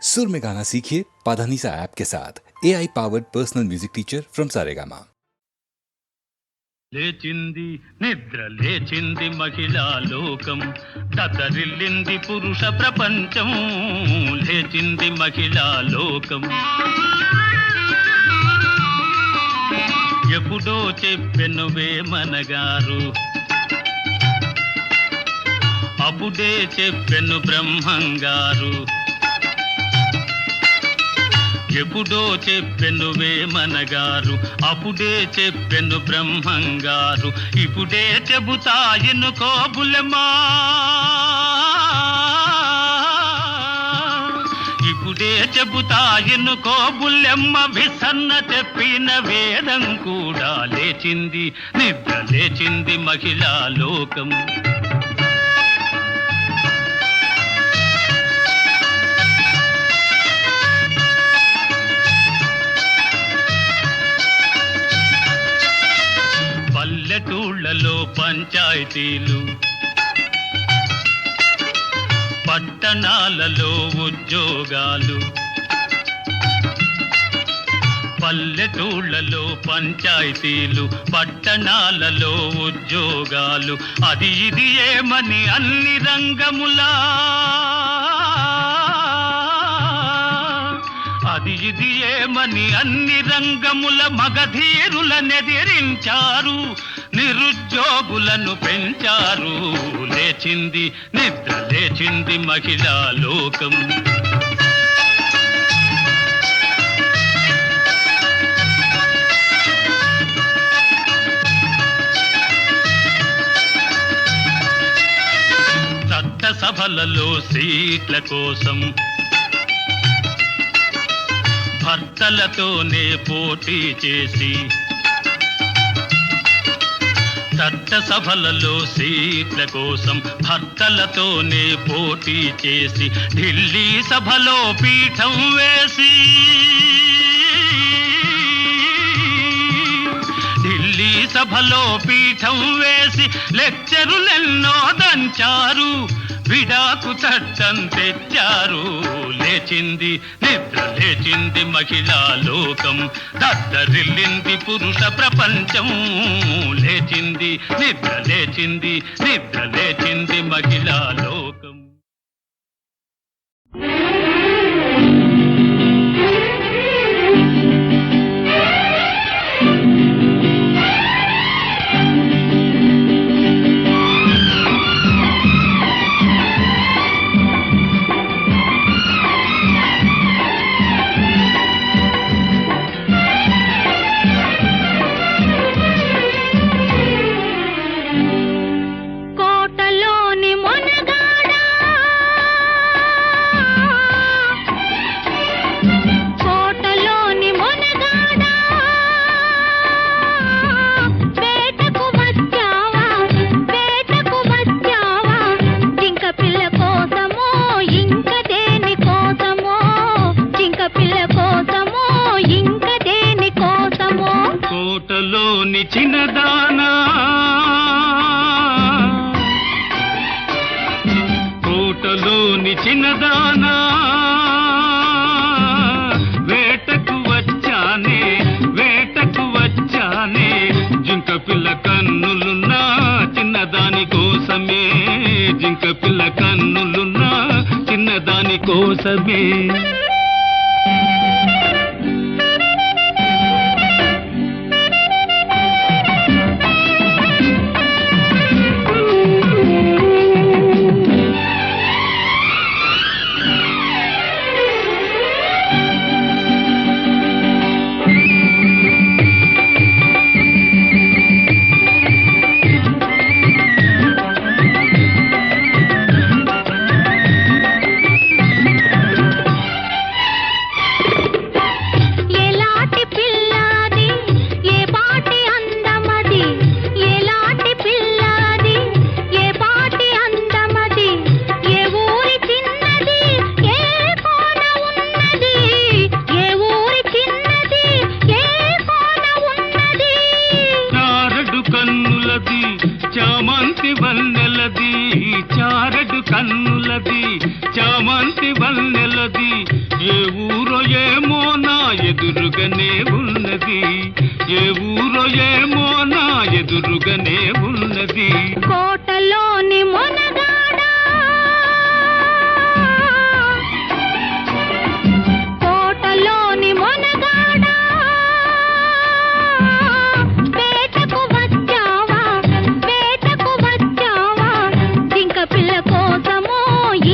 सुर में गाना सीखिए पाधानीसा ऐप के साथ AI powered personal music teacher from Saregama. లేచింది నిద్ర లేచింది మహిళా లోకం దద్దరిల్లింది పురుష ప్రపంచం లేచింది మహిళా లోకం ఎప్పుడో చెప్పెనువే మనగారు అప్పుడే చెప్పెను బ్రహ్మంగారు ఎప్పుడో చెప్పెనువే మనగారు అప్పుడే చెప్పెను బ్రహ్మంగారు ఇప్పుడే చెబుతా ఎన్నుకో బుల్లెమ్మా ఇప్పుడే చెబుతా ఎన్నుకో బుల్లెమ్మ విసన్న చెప్పిన వేదం కూడా లేచింది నిద్ర లేచింది మహిళా లోకం పల్లెటూళ్ళలో పంచాయతీలు పట్టణాలలో ఉద్యోగాలు పల్లెటూళ్ళలో పంచాయతీలు పట్టణాలలో ఉద్యోగాలు అది ఇది ఏమని అన్ని రంగములా అది ఇది ఏమని అన్ని రంగముల మగధీరుల నెదిరించారు నిరుద్యోగులను పెంచారు లేచింది నిద్ర లేచింది మహిళా లోకం చట్టసభలలో సీట్ల కోసం భర్తలతోనే పోటీ చేసి చట్టసభలలో సీట్ల కోసం భర్తలతోనే పోటీ చేసి ఢిల్లీ సభలో పీఠం వేసి ఢిల్లీ సభలో పీఠం వేసి లెక్చరులెన్నో దంచారు విడాకు చట్టం తెచ్చారు లేచింది నిద్ర లేచింది మహిళా లోకం దద్దరిల్లింది పురుష ప్రపంచం లేచింది నిద్ర లేచింది నిద్ర లేచింది మహిళా లోకం కోటలోని చిన్నదానా కోటలోని చిన్నదానా వేటకు వచ్చానే జింక పిల్ల కన్నులున్నా చిన్నదాని కోసమే జింక పిల్ల కన్నులున్నా చిన్నదాని కోసమే కలది కోటలోని మొనగాడా కోటలోని మొనగాడా వేటకు వచ్చావా జింక పిల్ల కోసమో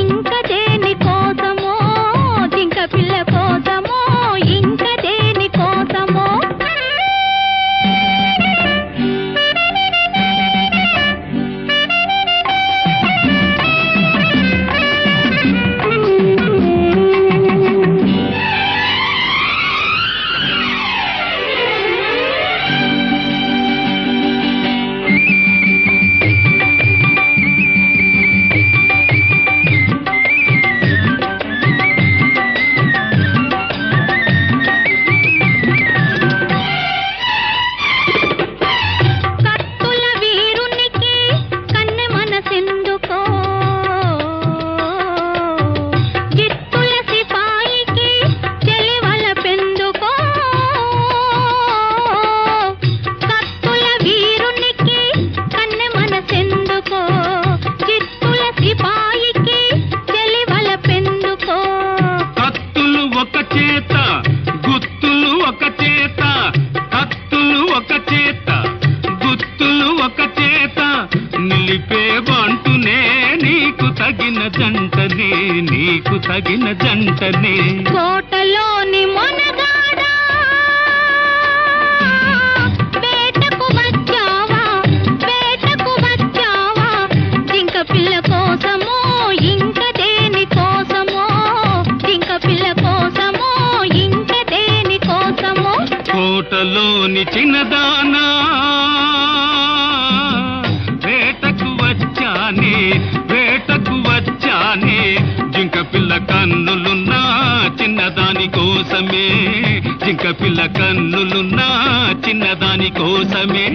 ఇంక దేని కోసమో జింక పిల్ల కోసమో ఇంక దేని కోసమో నీకు తగిన జంటనే కోటలోని మొనగాడా వేటకు వచ్చావా జింక పిల్ల కోసమో ఇంక దేని కోసమో జింక పిల్ల కోసమో ఇంక దేని కోసమో కోటలోని చిన్నదానా వేటకు వచ్చానే జింక పిల్ల కన్నులున్నా చిన్నదాని కోసమే జింక పిల్ల కన్నులున్నా చిన్నదాని కోసమే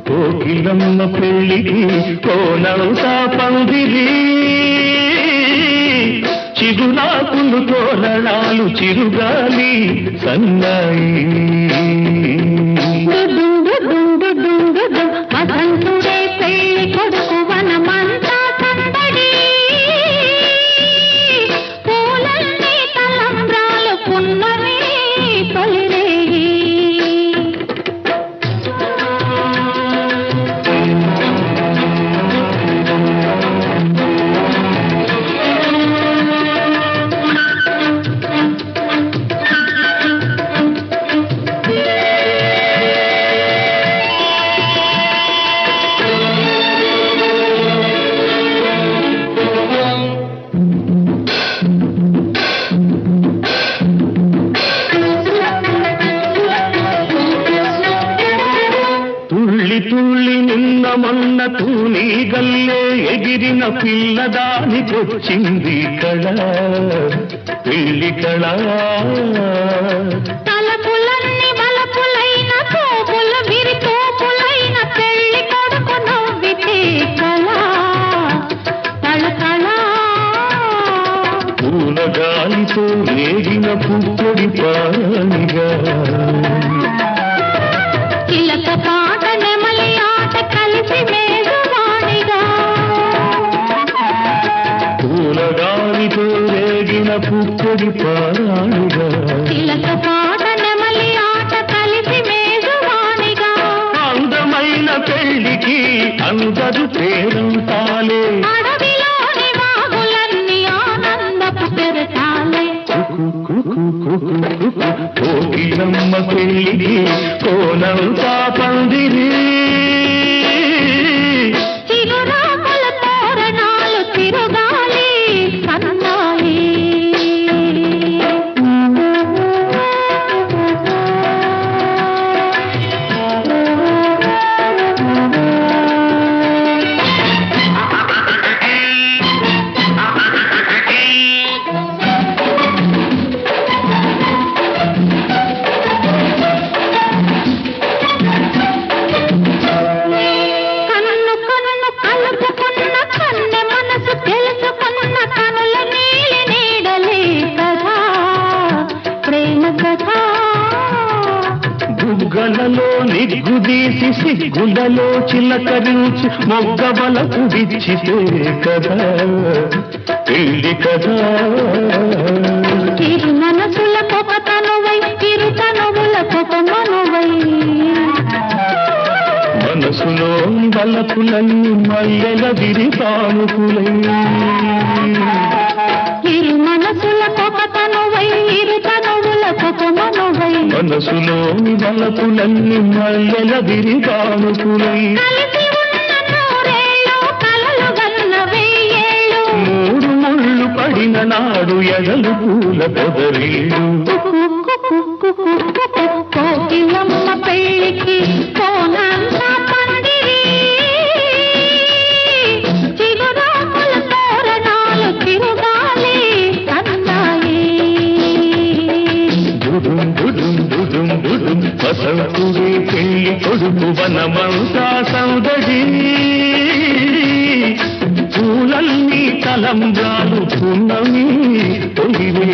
కోకిలమ్మ పెళ్ళికి కోనవుతా పందిరి చిగురాకులు తోరణాలు చిరుగాలి సన్నాయి వసంతుడే పెళ్లి కొడుకు వనమంతా సందడి పూలన్నీ తలంబ్రాలు పున్నమి తొలిరేయి తుళ్ళి నిన్న మొన్న తూని గల్లే ఎగిరిన పిల్లదానికొచ్చింది కళ పెళ్లి కళ తలపులన్నీ బలపులైన తోపుల విరి తోపులైన పెళ్లి కొడుకు నవ్వితే కళ కళ పూల గాలితో రేగిన పుప్పొడి పానిగా చిలక పాట నెమలి ఆట కలిసి మేఘవాణిగా పూల గాలితో రేగిన పుప్పొడి పానిగా చిలక పాట నెమలి ఆట కలిసి మేఘవాణిగా అందమైన పెళ్లికి అందరు పేరంతాలే అడవిలోని వాగులన్నీ ఆనందపు పెరటాలే కోకిలమ్మ పెళ్లికి సిగ్గుదీసి సిగ్గులలో చిలకరించి మొగ్గబలకు విచ్చితే కదా పెళ్లి కదా. చిరు మనసులకొక తనువై చిరు తనువులకొక మనువై మనసులో బలపులన్నీ మల్లెల విరి తానుకులై. చిరు మనసులకొక తనువై ఇరు తనువులకొక మనువై మనసులో బలపులన్నీ మల్లెల విరి తానుకులై. కలిసి ఉన్న నూరేళ్ళు కలలు గన్న వెయ్యేళ్ళు మూడు ముళ్ళు పడిన నాడు ఎగలు పూల పొదరీళ్ళు. కోకిలమ్మ పెళ్ళికి కోనంతా పందిరి చిగురాకుల తోరణాలు తిరుగాలి అన్నాయి. దుడుం దుడుం దుడుం దుడుం వసంతుడి పెళ్లి కొడుకు వనమంతా సౌదడి. పూలన్నీ తలంబ్రాలు పున్నమి తొలివే.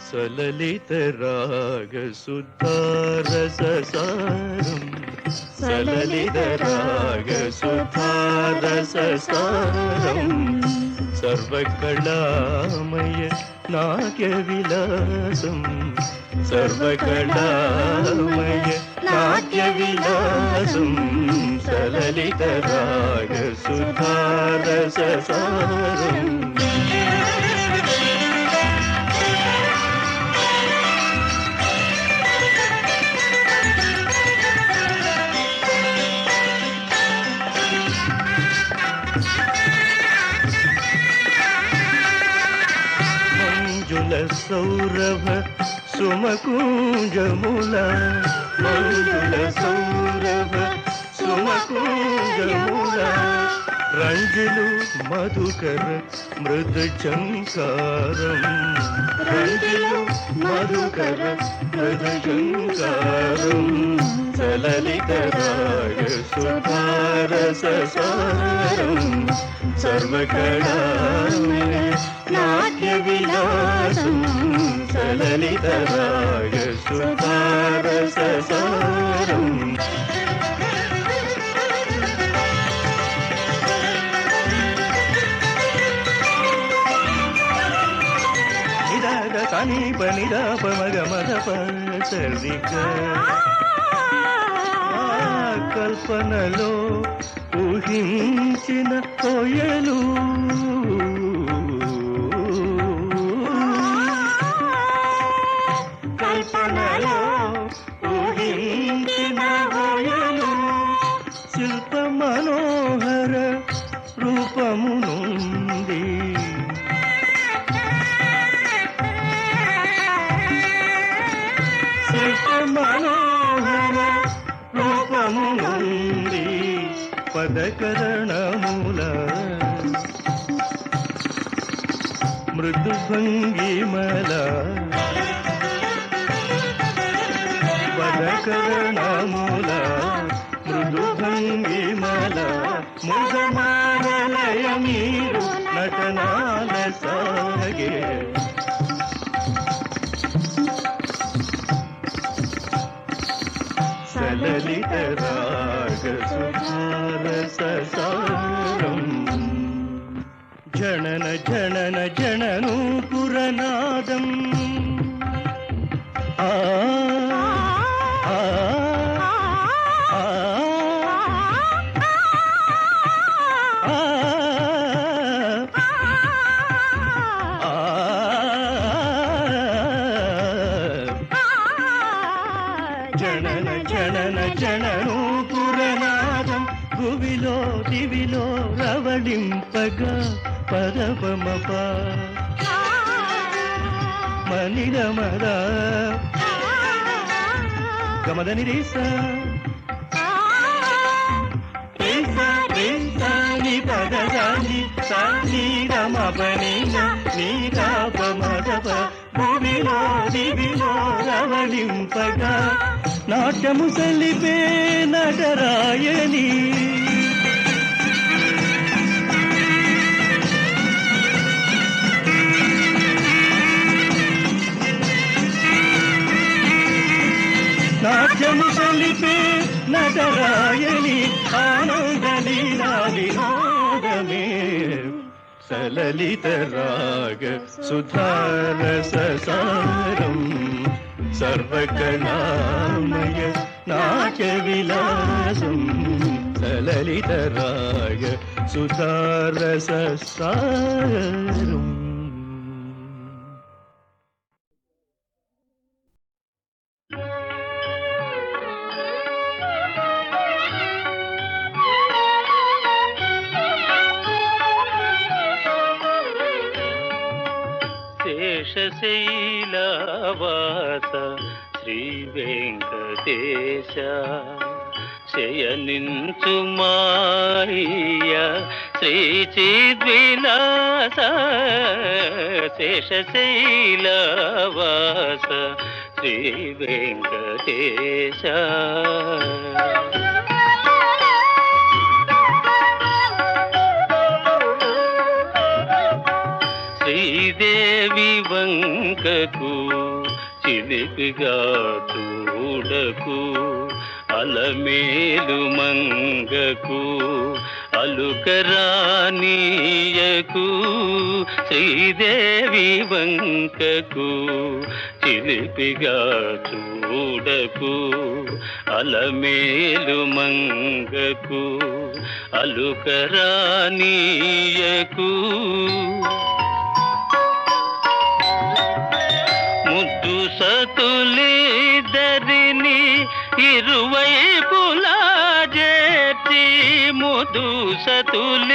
సలలిత రాగ సుధారససారం సలలిత రాగ సుధారససారం సర్వకళామయ నాట్య విలాసం సర్వకళామయ నాట్య విలాసం సలలిత రాగ సుధారససారం. సౌరభ సుమకుంజముల మంజుల సౌరభ సుమకుంజముల రంజులు మధుకర మృదు చంకారం రంజులు మధుకర మృదు చంకారం సలలిత రాగ సుధారససారం సర్వకళామయ నాట్య విలాసం సలలిత రాగ సుధారససారం. నిరాగ కనీప నిరాప మగ మద సరిగ కల్పనలో ఊహించిన కోయలు కల్పనలో ఊహించిన కోయలు శిల్ప మనోహర రూపము నుండి శిల్ప మనోహర రూపము నుండి పదకరణముల మృదు భంగిమల పదకరణముల మృదు భంగిమల ముగమాలయ మీరు నటనాల సాగే సలలిత రాగ సుధారససారం జనన జనన జననూపురనాదం ఆ ఆ ఆ జనన జనన జననూపురనాదం భువిలో దివిలో రవళింపగా పదపమప మనిరమద గమదని రేస ని పదదాని సాని రమపని నీరాపమదప భూమిలో దివిలో రవళింపగా నాట్యము సలిపే నటరాయని నాట్యము సలిపే నటరాయని ఆనందలీలా వినోదమే సలలిత రాగ సుధారసారం సర్వకళామయ నాట్య విలాసం సలలిత రాగ సుధారసారం. శేషశైలవాస శ్రీ వెంకటేశ శయనించు మాయ శ్రీ చిద్విలాస శేషశైలవాస శ్రీ వెంకటేశ శ్రీదేవి వంకకు చిలిపిగా చూడకు అలమేలు మంగకు అలుకరానీయకు శ్రీదేవి వంకకు చిలిపిగా చూడకు అలమేలు మంగకు అలుకరానీయకు ముద్దు సతులిద్దరిని ఇరువైపులా చేర్చి ముద్దు సతులిద్దరిని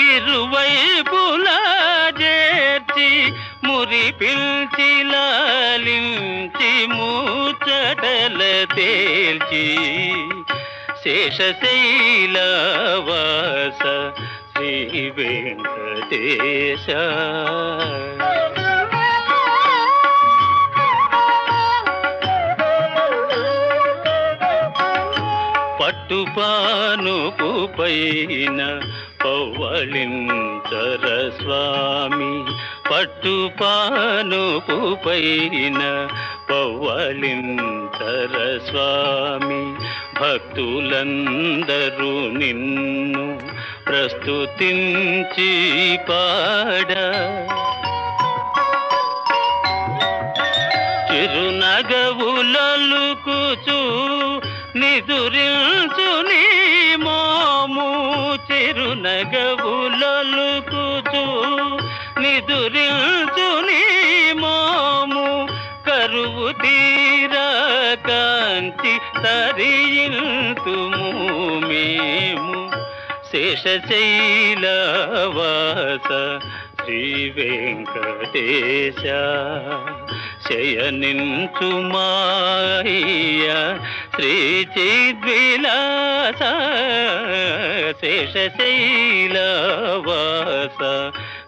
ఇరువైపులా చేర్చి మురి పిల్చి లాలించి ముచ్చటల తేల్చి శేషశైలవాస శ్రీ వెంకటేశ పట్టుపానుపు పైన పవ్వళించర స్వామి పట్టుపానుపు పైన పవ్వళించర స్వామి భక్తులందరూ నిన్ను ప్రస్తుతించి పాడ చిరునగవులలుకుచు నిదురించు నీ మోము చిరునగవులలుకుచు నిదురించు నీ మోము కరువు తీరా కాంతి తరియింతుము మేము శేషశైలవాస శ్రీ వెంకటేశ శయనించు మాయ శ్రీ చిద్విలాస శేషశైలవాస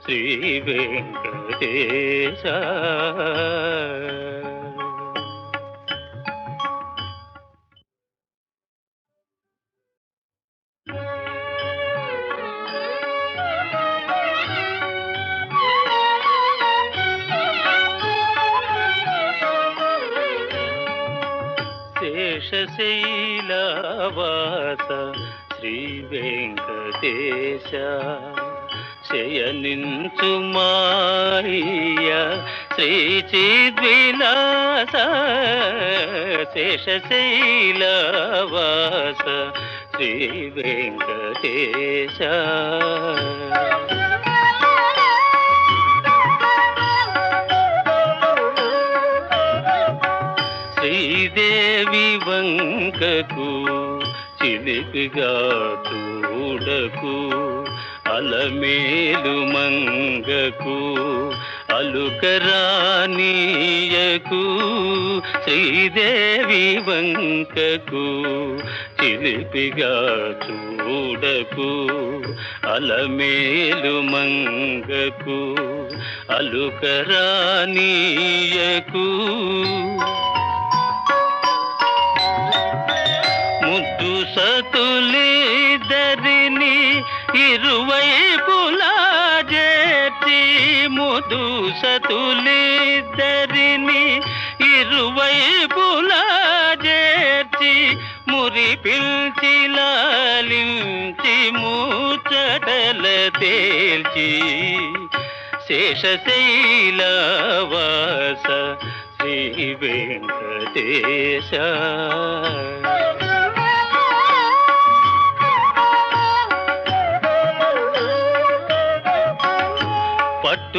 శ్రీ వెంకటేశ శేషశైలవాస శ్రీ వెంకటేశ శయనించు మాయ శ్రీ చిద్విలాస శేషశైలవాస శ్రీ వెంకటేశ శ్రీదేవి వంకకు చిలిపిగా చూడకు అలమేలు మంగకు అలుకరానీయకు శ్రీదేవి వంకకు చిలిపిగా చూడకు అలమేలు మంగకు అలుకరానీయకు ముద్దు సతులిద్దరిని ఇరువైపులా చేర్చి ముద్దు సతులిద్దరిని ఇరువైపులా చేర్చి మురి పిల్చి లాలించి ముచ్చటల తేల్చి శేషశైలవాస శ్రీ వెంకటేశ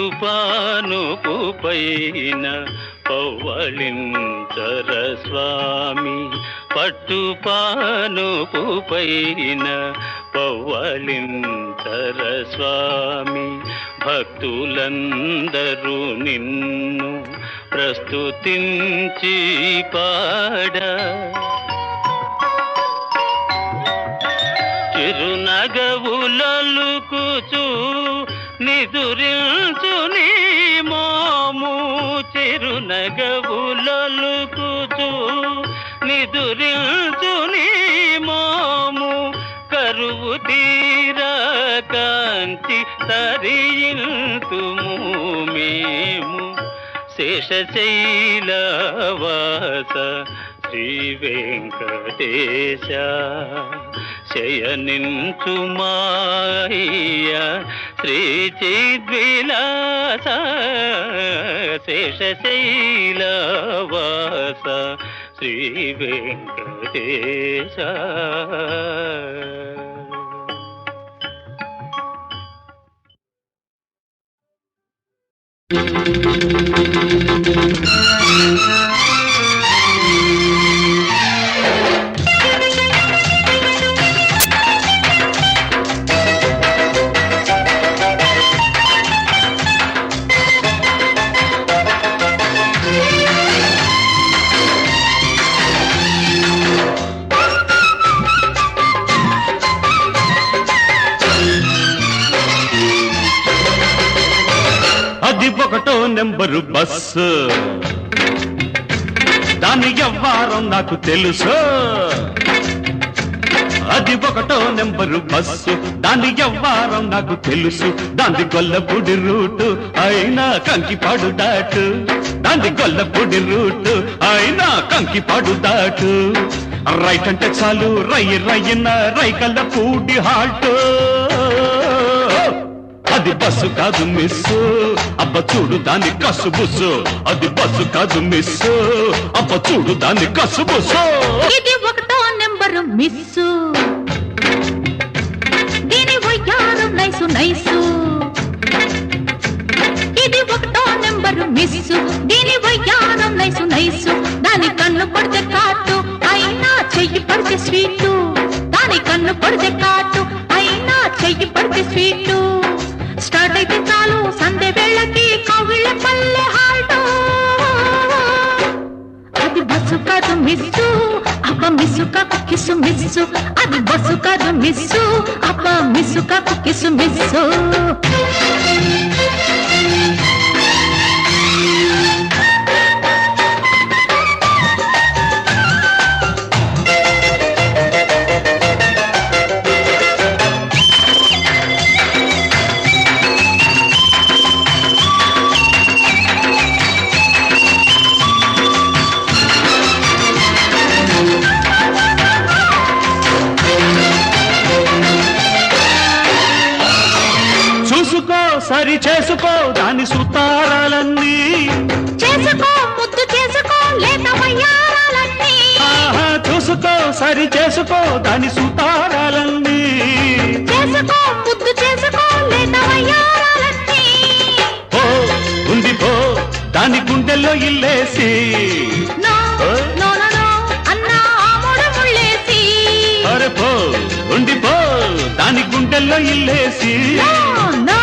పట్టుపానుపు పైన పవ్వళించర స్వామి పట్టుపానుపు పైన పవ్వళించర స్వామి భక్తులందరూ నిన్ను ప్రస్తుతించి పాడ చిరునగవులలుకుచు నిదురించు నీ మోము చిరునగవులలుకుచు నిదురించు నీ మోము కరువు తీరా కాంచి తరియింతుము మేము శేషశైలవాస శ్రీ వెంకటేశ శయనించు మాయ శ్రీ చిద్విలాస శేషశైలవాస శ్రీ వెంకటేశ అది ఒకటో నెంబరు బస్సు దాని వ్యవహారం నాకు తెలుసు అది ఒకటో నెంబరు బస్సు దాని వ్యవహారం నాకు తెలుసు దాని గొల్లపూడి రూటు అయినా కంకిపాడు దాటు దాని గొల్లపూడి రూటు అయినా కంకిపాడు దాటు రైట్ అంటే చాలు రయ్యన రైకల్లపూడి హాల్ట్ అది బస్సు కాదు మిస్సు అబ్బ చూడు దాని కసుబుసు అది బస్సు కాదు మిస్సు అబ్బ చూడు దాని కసుబుసు ఇది ఒకటో నెంబరు మిస్సు దీని వయ్యారు నైసు నైసు ఇది ఒకటో నెంబరు మిస్సు దీని వయ్యారు నైసు నైసు దాని కన్ను పడితే కాటు అయినా చెయ్యి పడితే స్వీటు దాని కన్ను పడితే కాటు అయినా చెయ్యి పడితే స్వీటు స్టార్ట్ అయితే చాలు సందే వేళకి కవిళ్ళ పల్లె హాల్ట్ అది బస్సు కాదు మిస్సు అబ్బ మిస్సు కాకు కిసు మిస్సు అది బస్సు కాదు మిస్సు అబ్బ మిస్సు కాకు కిసు మిస్సు సరి చేసుకో దాని సుతారాలన్నీ చేసుకో ముద్దు చేసుకో లేత వయ్యారాలన్నీ ఆహా చూసుకో సరి చేసుకో దాని సుతారాలన్నీ చేసుకో ముద్దు చేసుకో లేత వయ్యారాలన్నీ పో ఉంది పో దాని గుండెల్లో ఇల్లేసి నో నో నో నో అన్నా ఆమోడ ముళ్ళేసి అరే పో ఉంది పో దాని గుండెల్లో ఇల్లేసి no no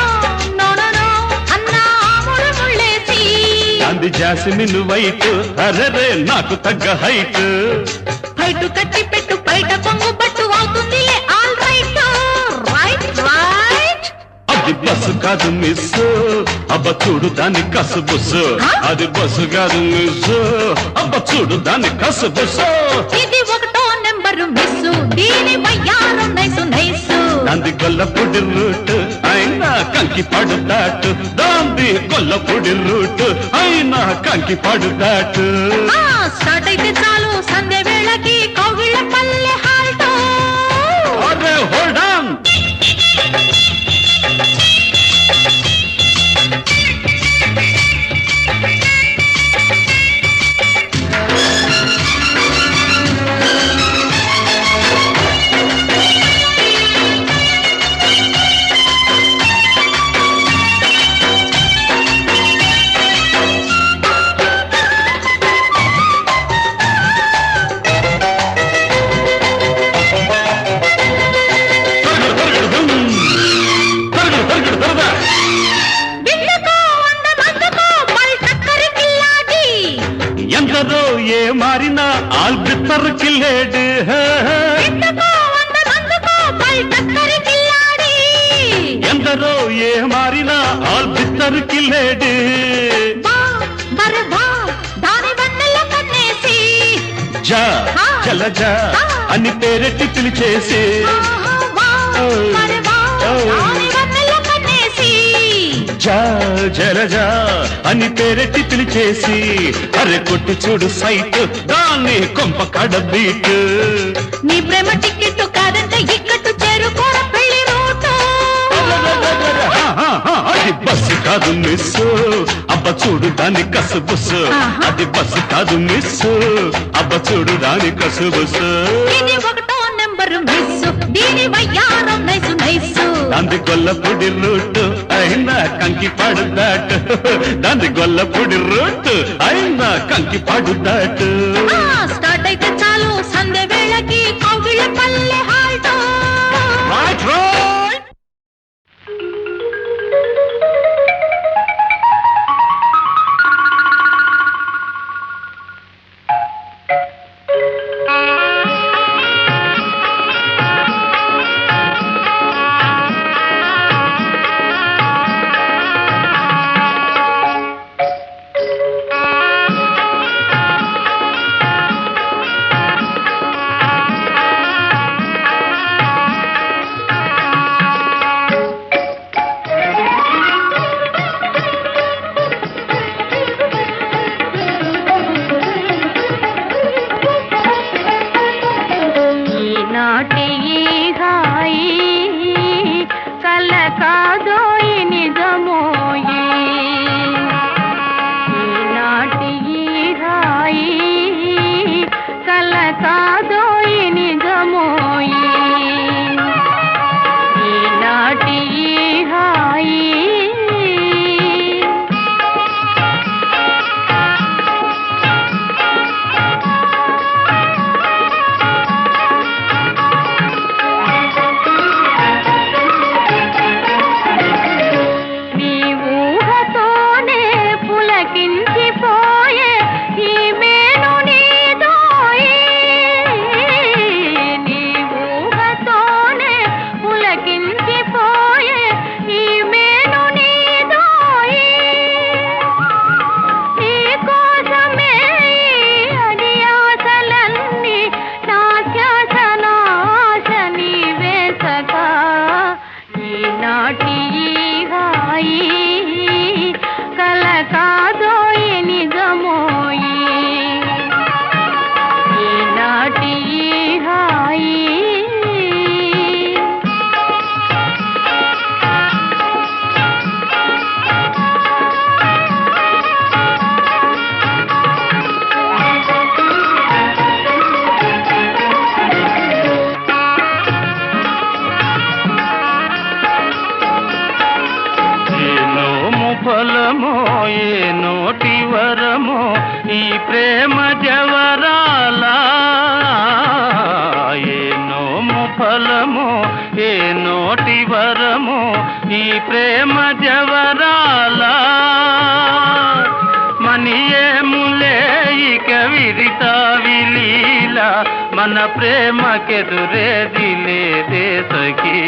no no no అన్నా ఆమోడ ముళ్ళేసి అంది జాస్మిన్ వైట్ అరే నాకు తగ్గ హైట్ బయట కట్టి పెట్టు బయట కొంగు పట్టు అవుతుందిలే ఆల్ రైట్ రైట్ రైట్ అది బస్సు కాదు మిస్ అబ్బ చూడు దాని కసు బుస్సు అది బస్సు కాదు మిస్ అబ్బ చూడు దాని కసు బుస్సు ఇది ఒకటో నెంబరు మిస్సు దీని వయ్యారం నైసు నైసు దాంది గొల్లపొడి రూట్ అయినా కంకి పడుతాటు దాంది గొల్లపొడి రూట్ అయినా కంకి పడుతాటు స్టార్ట్ అయితే చాలు సంధ్య వేళకి కౌగిళ్ళ పల్లె హాల్ట్ అరే హోల్డ్ ఆన్ ఎందరో ఏ మారినా ఆల్బిత్తర్ కిల్లేడు ఎందరో ఏ మారినా ఆల్బిత్తర్ కిల్లేడు జా చల జా అని పేరెట్టి పిలిచేసి జా జలజా అని పేరెట్టి పిలిచేసి అరే కొట్టి చూడు సైట్ దాన్ని కొంప కడబీట్ నీ ప్రేమ టికెట్ కాదంటే ఇక్కట్టు చేరుకోర పెళ్లి రూటు అది బస్సు కాదు మిస్ అబ్బ చూడు దాని కసు బుస్సు అది బస్సు కాదు మిస్ అబ్బ చూడు దాని కసు బుస్సు ఇది ఒకటో నెంబరు మిస్ దీని వయ్యారం నైసు నైసు దాంది గొల్లపొడి రూట్ అయినా కంకి పడుదాటు దాంది గొల్లపొడి రూట్ అయినా కంకి పడుదాటు స్టార్ట్ అయితే చాలు సంధ్య వేళకి కౌగిళ్ళ పల్లె హాల్ట్ రైట్ రైట్ ప్రేమ జవరాల మనియేములే ఇక విరితా విలీల మన ప్రేమకెదురేది లేదే సఖీ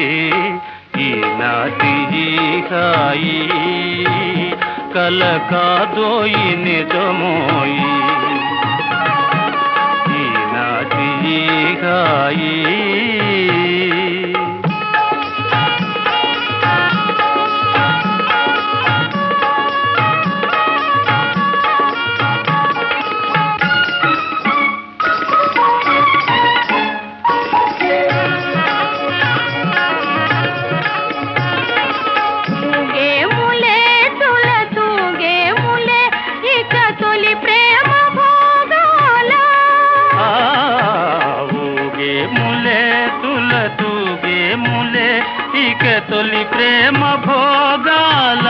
ఈనాటి ఈ హాయి కల కాదోయి నిజమోయి ఈనాటి ఈ హాయి తొలి ప్రేమ భోగాల